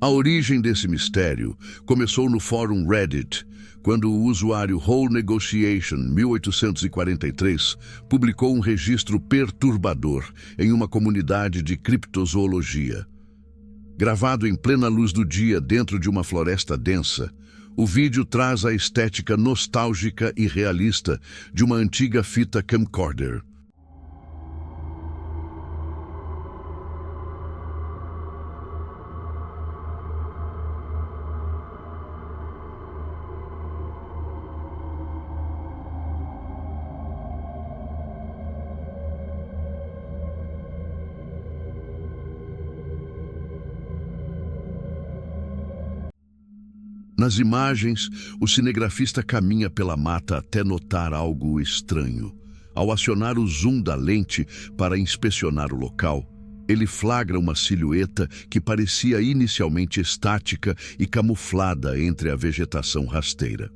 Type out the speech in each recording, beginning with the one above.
A origem desse mistério começou no fórum Reddit, quando o usuário Whole Negotiation 1843 publicou um registro perturbador em uma comunidade de criptozoologia. Gravado em plena luz do dia dentro de uma floresta densa, o vídeo traz a estética nostálgica e realista de uma antiga fita camcorder. Nas imagens, o cinegrafista caminha pela mata até notar algo estranho. Ao acionar o zoom da lente para inspecionar o local, ele flagra uma silhueta que parecia inicialmente estática e camuflada entre a vegetação rasteira.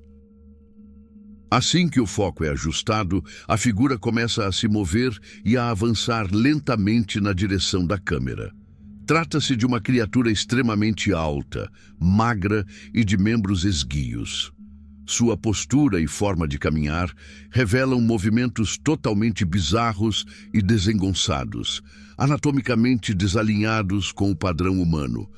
Assim que o foco é ajustado, a figura começa a se mover e a avançar lentamente na direção da câmera. Trata-se de uma criatura extremamente alta, magra e de membros esguios. Sua postura e forma de caminhar revelam movimentos totalmente bizarros e desengonçados, anatomicamente desalinhados com o padrão humano.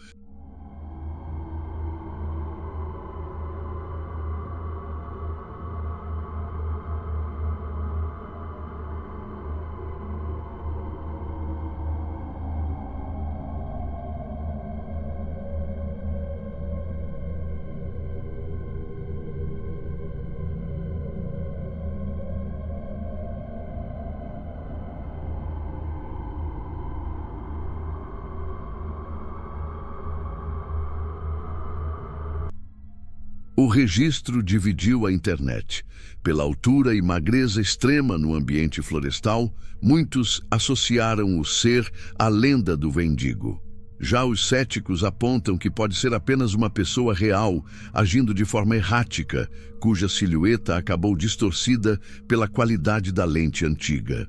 O registro dividiu a internet. Pela altura e magreza extrema no ambiente florestal, muitos associaram o ser à lenda do Wendigo. Já os céticos apontam que pode ser apenas uma pessoa real, agindo de forma errática, cuja silhueta acabou distorcida pela qualidade da lente antiga.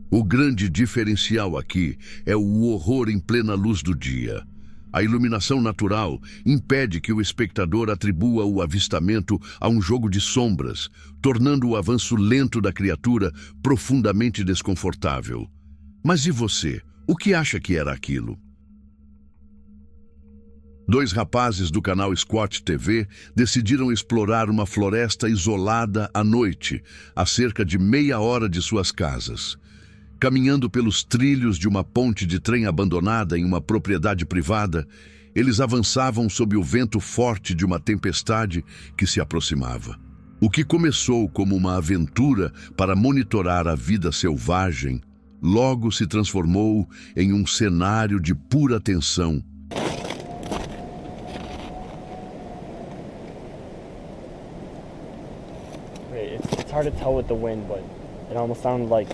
O grande diferencial aqui é o horror em plena luz do dia. A iluminação natural impede que o espectador atribua o avistamento a um jogo de sombras, tornando o avanço lento da criatura profundamente desconfortável. Mas e você? O que acha que era aquilo? Dois rapazes do canal Squat TV decidiram explorar uma floresta isolada à noite, a cerca de meia hora de suas casas. Caminhando pelos trilhos de uma ponte de trem abandonada em uma propriedade privada, eles avançavam sob o vento forte de uma tempestade que se aproximava. O que começou como uma aventura para monitorar a vida selvagem, logo se transformou em um cenário de pura tensão. It's hard to tell with the wind, but it almost sounded like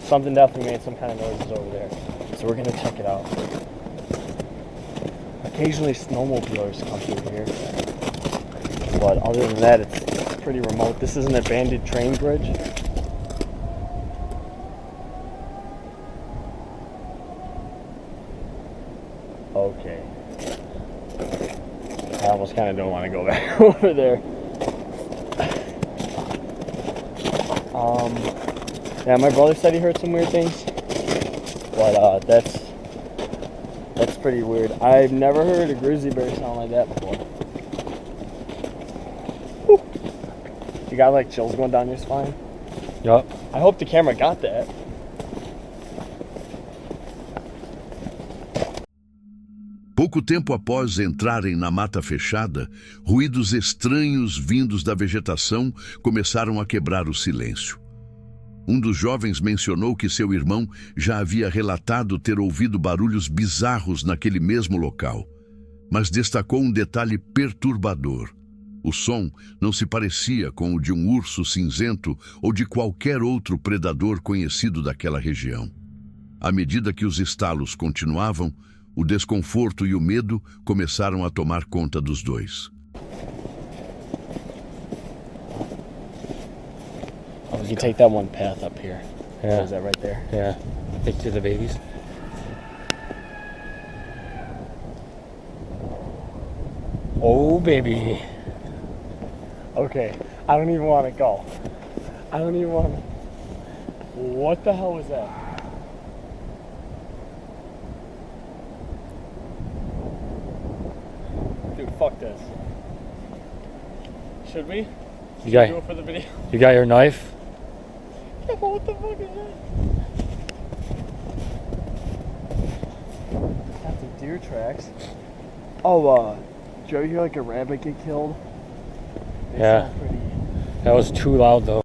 something definitely made some kind of noises over there. So we're gonna check it out. Occasionally snowmobilers come through here, but other than that, it's pretty remote. This is an abandoned train bridge. Okay. I almost kind of don't want to go back over there. Yeah, my brother said he heard some weird things, but that's pretty weird. I've never heard a grizzly bear sound like that before. Whew. You got like chills going down your spine? Yup. I hope the camera got that. Pouco tempo após entrarem na mata fechada, ruídos estranhos vindos da vegetação começaram a quebrar o silêncio. Um dos jovens mencionou que seu irmão já havia relatado ter ouvido barulhos bizarros naquele mesmo local, mas destacou um detalhe perturbador. O som não se parecia com o de um urso cinzento ou de qualquer outro predador conhecido daquela região. À medida que os estalos continuavam, o desconforto e o medo começaram a tomar conta dos dois. You take that one path up here. Yeah. Is that right there? Yeah. Picture the babies. Oh, baby. Okay, I don't even want to go. I don't even want to. What the hell was that? Dude, fuck this. Should we? You got, do it for the video? you got your knife? Yeah, what the fuck is that? That's the deer tracks. Oh, did you ever hear like a rabbit get killed? They Yeah. sound pretty... That was too loud though.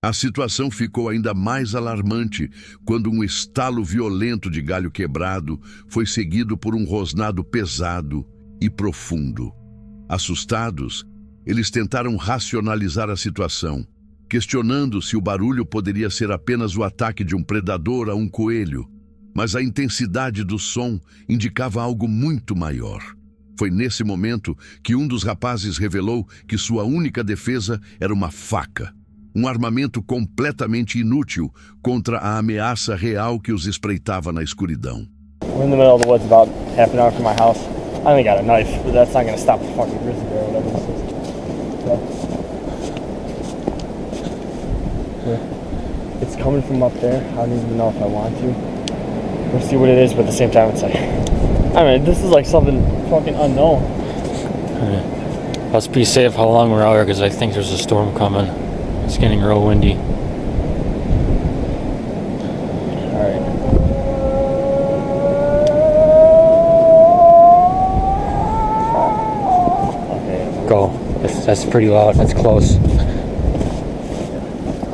A situação ficou ainda mais alarmante quando um estalo violento de galho quebrado foi seguido por um rosnado pesado e profundo. Assustados, eles tentaram racionalizar a situação, questionando se o barulho poderia ser apenas o ataque de um predador a um coelho, mas a intensidade do som indicava algo muito maior. Foi nesse momento que um dos rapazes revelou que sua única defesa era uma faca, um armamento completamente inútil contra a ameaça real que os espreitava na escuridão. We're in the middle of the woods about half an hour from my house. I only got a knife, but that's not gonna stop the fucking grizzly bear or whatever this is. Yeah. It's coming from up there. I don't even know if I want to. We'll see what it is, but at the same time it's like, I mean, this is like something fucking unknown. Let's be safe how long we're out here because I think there's a storm coming. It's getting real windy. Alright. Okay. Go. That's pretty loud. That's close.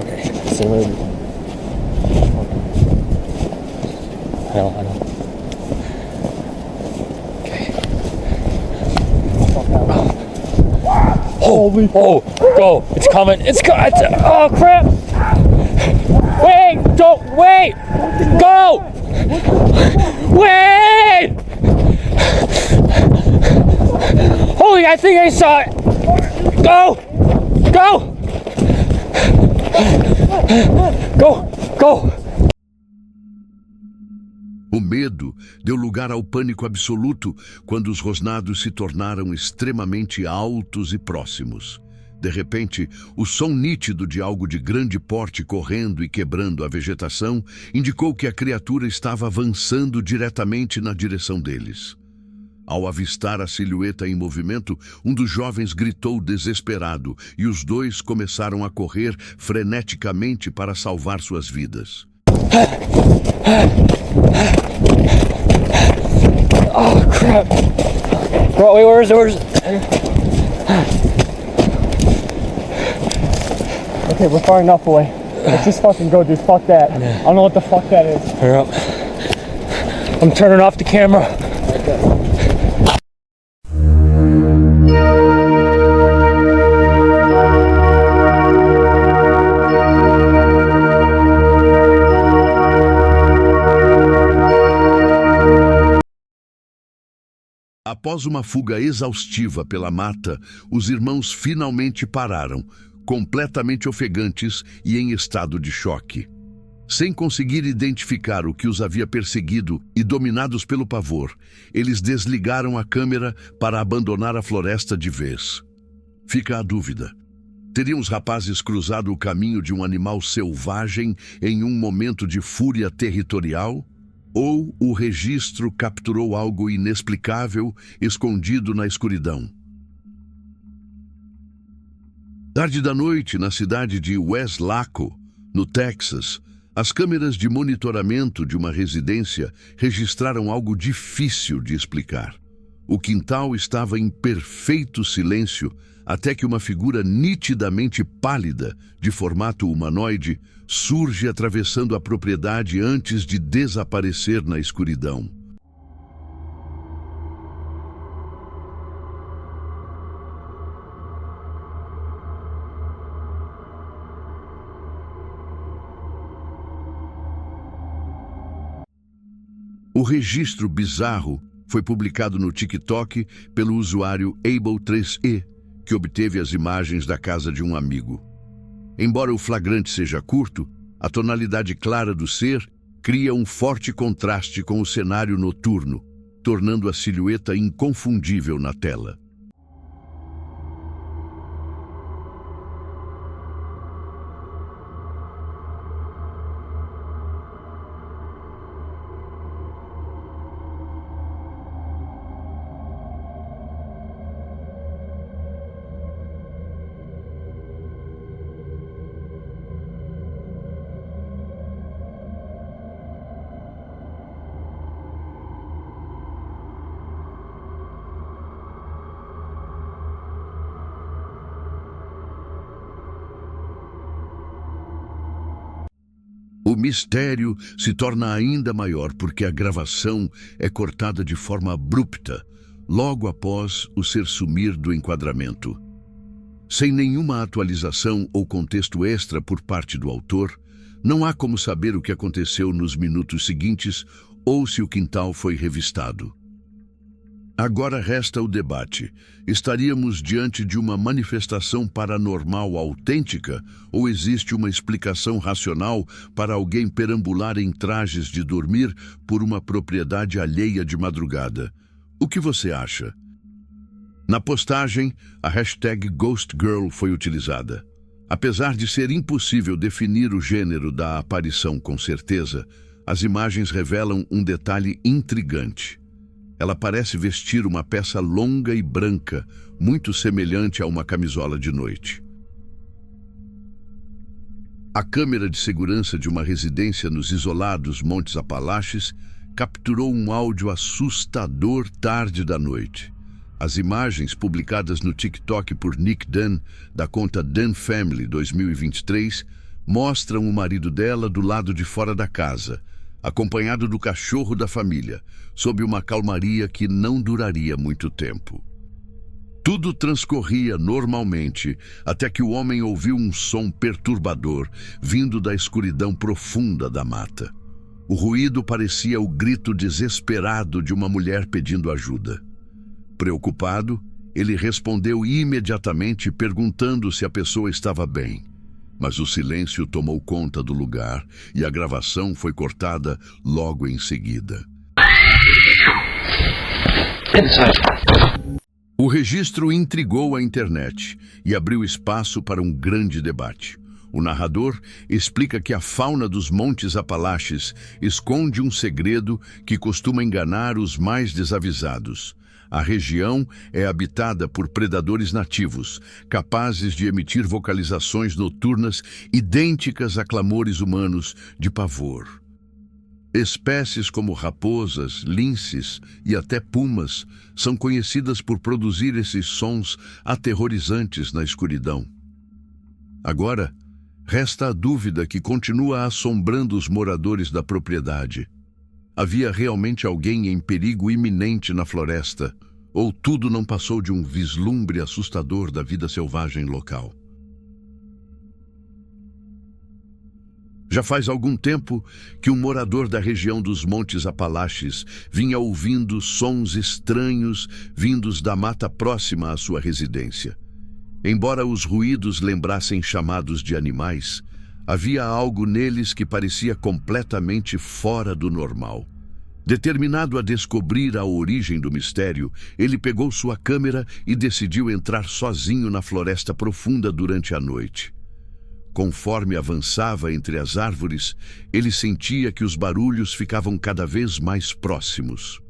Okay. See what it I know. Okay. Holy Oh, go. It's coming. Oh, crap. Wait. Don't. Wait. Go. Wait. Holy, I think I saw it. Go. Go. Go. Go. O medo deu lugar ao pânico absoluto quando os rosnados se tornaram extremamente altos e próximos. De repente, o som nítido de algo de grande porte correndo e quebrando a vegetação indicou que a criatura estava avançando diretamente na direção deles. Ao avistar a silhueta em movimento, um dos jovens gritou desesperado e os dois começaram a correr freneticamente para salvar suas vidas. Oh, crap. Bro, wait, where's Okay, we're far enough away. Let's just fucking go, dude. Fuck that. I don't know what the fuck that is. Hurry up. I'm turning off the camera. Após uma fuga exaustiva pela mata, os irmãos finalmente pararam, completamente ofegantes e em estado de choque. Sem conseguir identificar o que os havia perseguido e dominados pelo pavor, eles desligaram a câmera para abandonar a floresta de vez. Fica a dúvida. Teriam os rapazes cruzado o caminho de um animal selvagem em um momento de fúria territorial? Ou o registro capturou algo inexplicável escondido na escuridão? Tarde da noite, na cidade de Weslaco, no Texas, as câmeras de monitoramento de uma residência registraram algo difícil de explicar. O quintal estava em perfeito silêncio até que uma figura nitidamente pálida, de formato humanoide, surge atravessando a propriedade antes de desaparecer na escuridão. O registro bizarro foi publicado no TikTok pelo usuário Able3E, que obteve as imagens da casa de um amigo. Embora o flagrante seja curto, a tonalidade clara do ser cria um forte contraste com o cenário noturno, tornando a silhueta inconfundível na tela. O mistério se torna ainda maior porque a gravação é cortada de forma abrupta, logo após o ser sumir do enquadramento. Sem nenhuma atualização ou contexto extra por parte do autor, não há como saber o que aconteceu nos minutos seguintes ou se o quintal foi revistado. Agora resta o debate. Estaríamos diante de uma manifestação paranormal autêntica ou existe uma explicação racional para alguém perambular em trajes de dormir por uma propriedade alheia de madrugada? O que você acha? Na postagem, a hashtag GhostGirl foi utilizada. Apesar de ser impossível definir o gênero da aparição com certeza, as imagens revelam um detalhe intrigante. Ela parece vestir uma peça longa e branca, muito semelhante a uma camisola de noite. A câmera de segurança de uma residência nos isolados Montes Apalaches capturou um áudio assustador tarde da noite. As imagens publicadas no TikTok por Nick Dunn, da conta Dunn Family 2023, mostram o marido dela do lado de fora da casa, acompanhado do cachorro da família, sob uma calmaria que não duraria muito tempo. Tudo transcorria normalmente até que o homem ouviu um som perturbador vindo da escuridão profunda da mata. O ruído parecia o grito desesperado de uma mulher pedindo ajuda. Preocupado, ele respondeu imediatamente perguntando se a pessoa estava bem. Mas o silêncio tomou conta do lugar e a gravação foi cortada logo em seguida. O registro intrigou a internet e abriu espaço para um grande debate. O narrador explica que a fauna dos Montes Apalaches esconde um segredo que costuma enganar os mais desavisados. A região é habitada por predadores nativos, capazes de emitir vocalizações noturnas idênticas a clamores humanos de pavor. Espécies como raposas, linces e até pumas são conhecidas por produzir esses sons aterrorizantes na escuridão. Agora, resta a dúvida que continua assombrando os moradores da propriedade. Havia realmente alguém em perigo iminente na floresta, ou tudo não passou de um vislumbre assustador da vida selvagem local? Já faz algum tempo que um morador da região dos Montes Apalaches vinha ouvindo sons estranhos vindos da mata próxima à sua residência. Embora os ruídos lembrassem chamados de animais, havia algo neles que parecia completamente fora do normal. Determinado a descobrir a origem do mistério, ele pegou sua câmera e decidiu entrar sozinho na floresta profunda durante a noite. Conforme avançava entre as árvores, ele sentia que os barulhos ficavam cada vez mais próximos.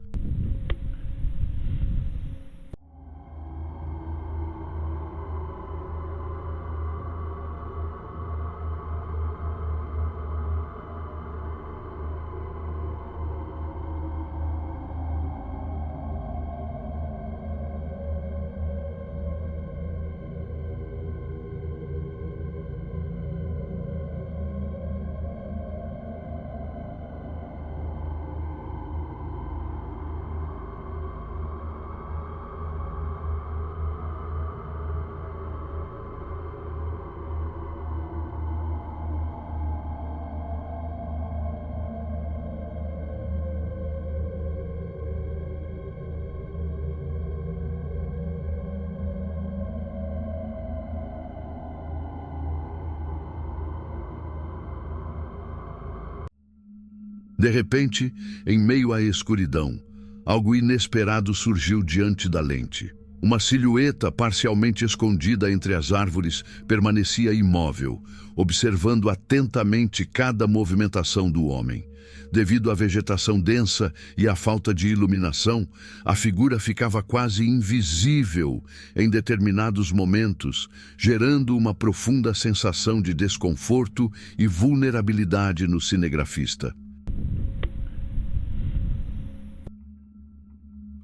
De repente, em meio à escuridão, algo inesperado surgiu diante da lente. Uma silhueta parcialmente escondida entre as árvores permanecia imóvel, observando atentamente cada movimentação do homem. Devido à vegetação densa e à falta de iluminação, a figura ficava quase invisível em determinados momentos, gerando uma profunda sensação de desconforto e vulnerabilidade no cinegrafista.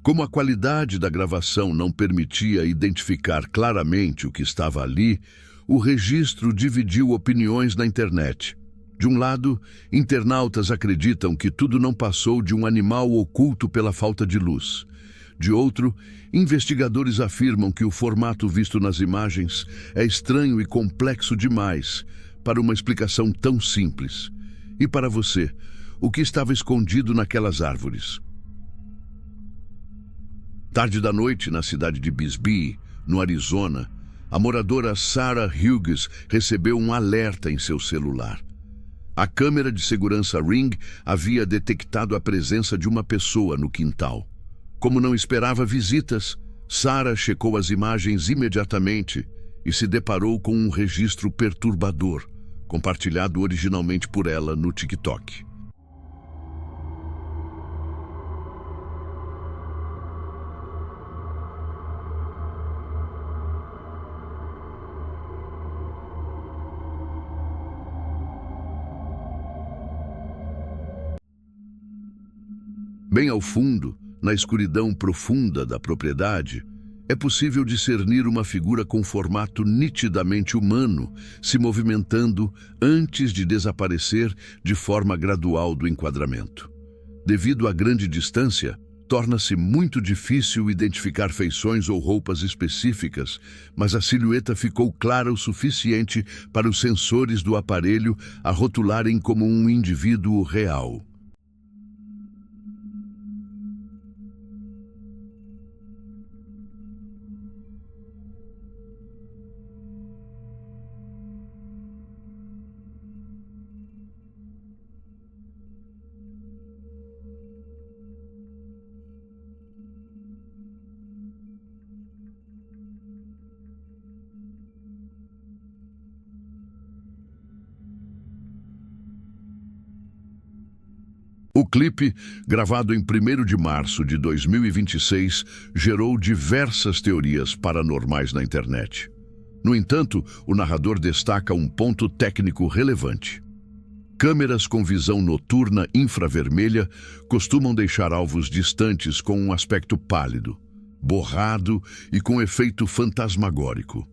Como a qualidade da gravação não permitia identificar claramente o que estava ali, o registro dividiu opiniões na internet. De um lado, internautas acreditam que tudo não passou de um animal oculto pela falta de luz. De outro, investigadores afirmam que o formato visto nas imagens é estranho e complexo demais para uma explicação tão simples. E para você, o que estava escondido naquelas árvores? Tarde da noite, na cidade de Bisbee, no Arizona, a moradora Sarah Hughes recebeu um alerta em seu celular. A câmera de segurança Ring havia detectado a presença de uma pessoa no quintal. Como não esperava visitas, Sarah checou as imagens imediatamente e se deparou com um registro perturbador, compartilhado originalmente por ela no TikTok. Bem ao fundo, na escuridão profunda da propriedade, é possível discernir uma figura com formato nitidamente humano se movimentando antes de desaparecer de forma gradual do enquadramento. Devido à grande distância, torna-se muito difícil identificar feições ou roupas específicas, mas a silhueta ficou clara o suficiente para os sensores do aparelho a rotularem como um indivíduo real. O clipe, gravado em 1º de março de 2026, gerou diversas teorias paranormais na internet. No entanto, o narrador destaca um ponto técnico relevante. Câmeras com visão noturna infravermelha costumam deixar alvos distantes com um aspecto pálido, borrado e com efeito fantasmagórico.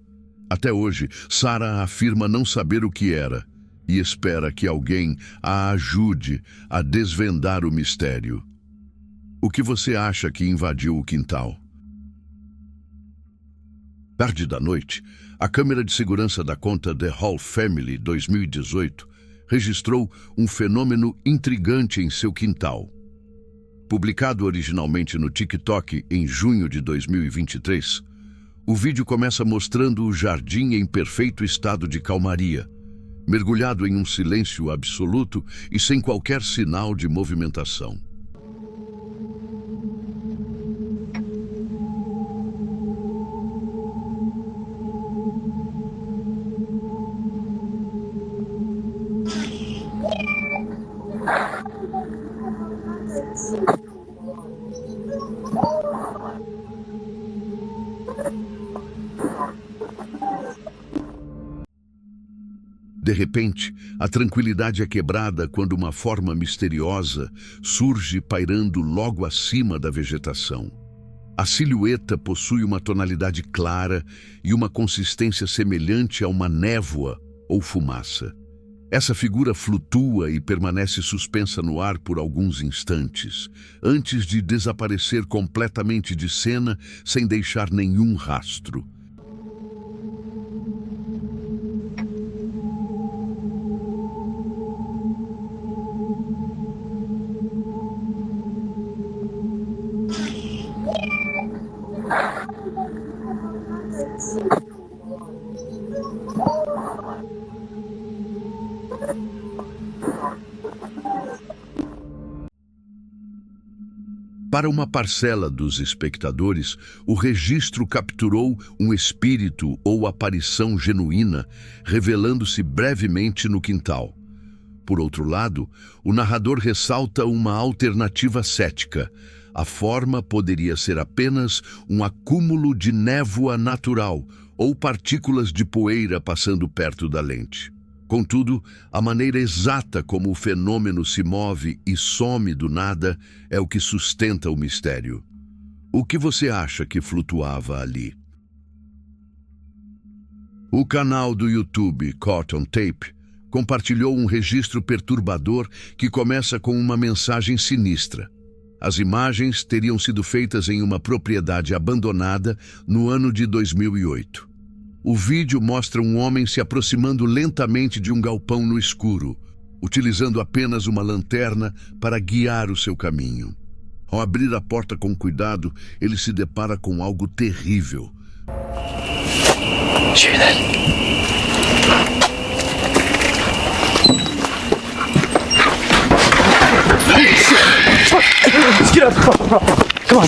Até hoje, Sarah afirma não saber o que era e espera que alguém a ajude a desvendar o mistério. O que você acha que invadiu o quintal? Tarde da noite, a câmera de segurança da conta The Hall Family 2018 registrou um fenômeno intrigante em seu quintal. Publicado originalmente no TikTok em junho de 2023, o vídeo começa mostrando o jardim em perfeito estado de calmaria, mergulhado em um silêncio absoluto e sem qualquer sinal de movimentação. De repente, a tranquilidade é quebrada quando uma forma misteriosa surge pairando logo acima da vegetação. A silhueta possui uma tonalidade clara e uma consistência semelhante a uma névoa ou fumaça. Essa figura flutua e permanece suspensa no ar por alguns instantes, antes de desaparecer completamente de cena sem deixar nenhum rastro. Para uma parcela dos espectadores, o registro capturou um espírito ou aparição genuína, revelando-se brevemente no quintal. Por outro lado, o narrador ressalta uma alternativa cética. A forma poderia ser apenas um acúmulo de névoa natural ou partículas de poeira passando perto da lente. Contudo, a maneira exata como o fenômeno se move e some do nada é o que sustenta o mistério. O que você acha que flutuava ali? O canal do YouTube Caught on Tape compartilhou um registro perturbador que começa com uma mensagem sinistra. As imagens teriam sido feitas em uma propriedade abandonada no ano de 2008. O vídeo mostra um homem se aproximando lentamente de um galpão no escuro, utilizando apenas uma lanterna para guiar o seu caminho. Ao abrir a porta com cuidado, ele se depara com algo terrível. Hear that? Let's get up. Come on.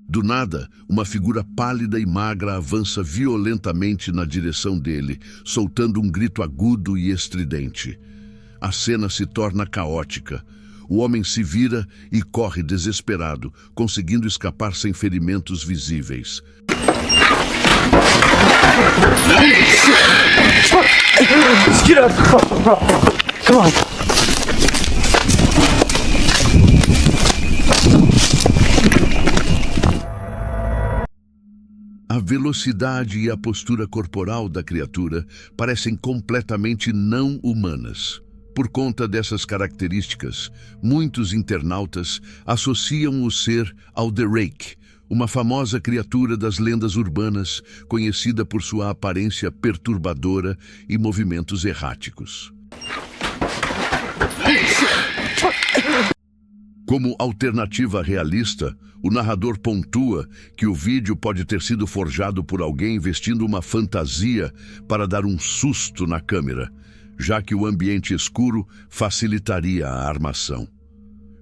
Do nada, uma figura pálida e magra avança violentamente na direção dele, soltando um grito agudo e estridente. A cena se torna caótica. O homem se vira e corre desesperado, conseguindo escapar sem ferimentos visíveis. Let's get up. Come on. A velocidade e a postura corporal da criatura parecem completamente não humanas. Por conta dessas características, muitos internautas associam o ser ao The Rake, uma famosa criatura das lendas urbanas, conhecida por sua aparência perturbadora e movimentos erráticos. Como alternativa realista, o narrador pontua que o vídeo pode ter sido forjado por alguém vestindo uma fantasia para dar um susto na câmera, já que o ambiente escuro facilitaria a armação.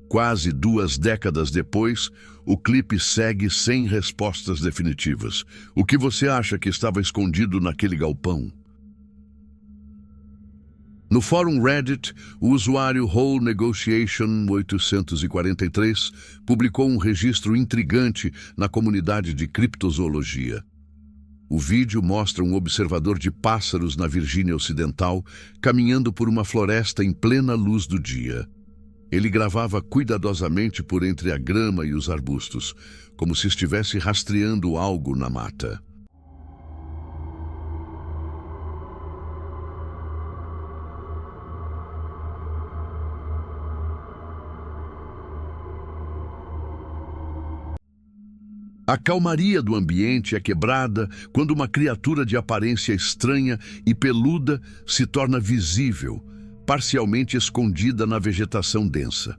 Quase 2 décadas depois, o clipe segue sem respostas definitivas. O que você acha que estava escondido naquele galpão? No fórum Reddit, o usuário Whole Negotiation 843 publicou um registro intrigante na comunidade de criptozoologia. O vídeo mostra um observador de pássaros na Virgínia Ocidental caminhando por uma floresta em plena luz do dia. Ele gravava cuidadosamente por entre a grama e os arbustos, como se estivesse rastreando algo na mata. A calmaria do ambiente é quebrada quando uma criatura de aparência estranha e peluda se torna visível, parcialmente escondida na vegetação densa.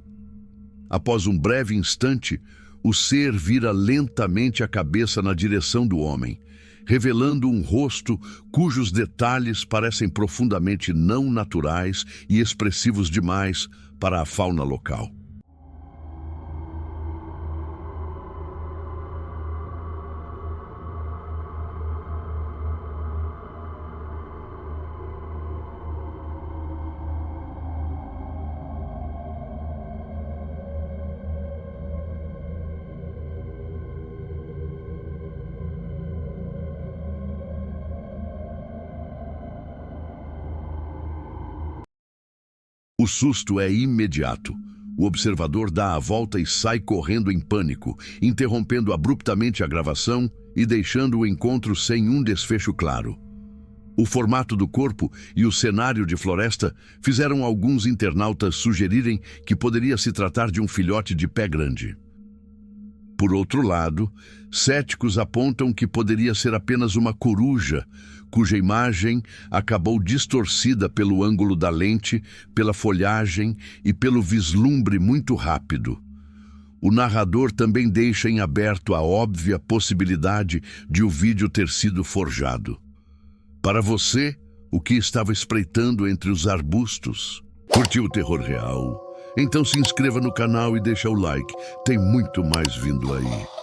Após um breve instante, o ser vira lentamente a cabeça na direção do homem, revelando um rosto cujos detalhes parecem profundamente não naturais e expressivos demais para a fauna local. O susto é imediato. O observador dá a volta e sai correndo em pânico, interrompendo abruptamente a gravação e deixando o encontro sem um desfecho claro. O formato do corpo e o cenário de floresta fizeram alguns internautas sugerirem que poderia se tratar de um filhote de pé grande. Por outro lado, céticos apontam que poderia ser apenas uma coruja, cuja imagem acabou distorcida pelo ângulo da lente, pela folhagem e pelo vislumbre muito rápido. O narrador também deixa em aberto a óbvia possibilidade de o vídeo ter sido forjado. Para você, o que estava espreitando entre os arbustos? Curtiu o terror real? Então se inscreva no canal e deixa o like. Tem muito mais vindo aí.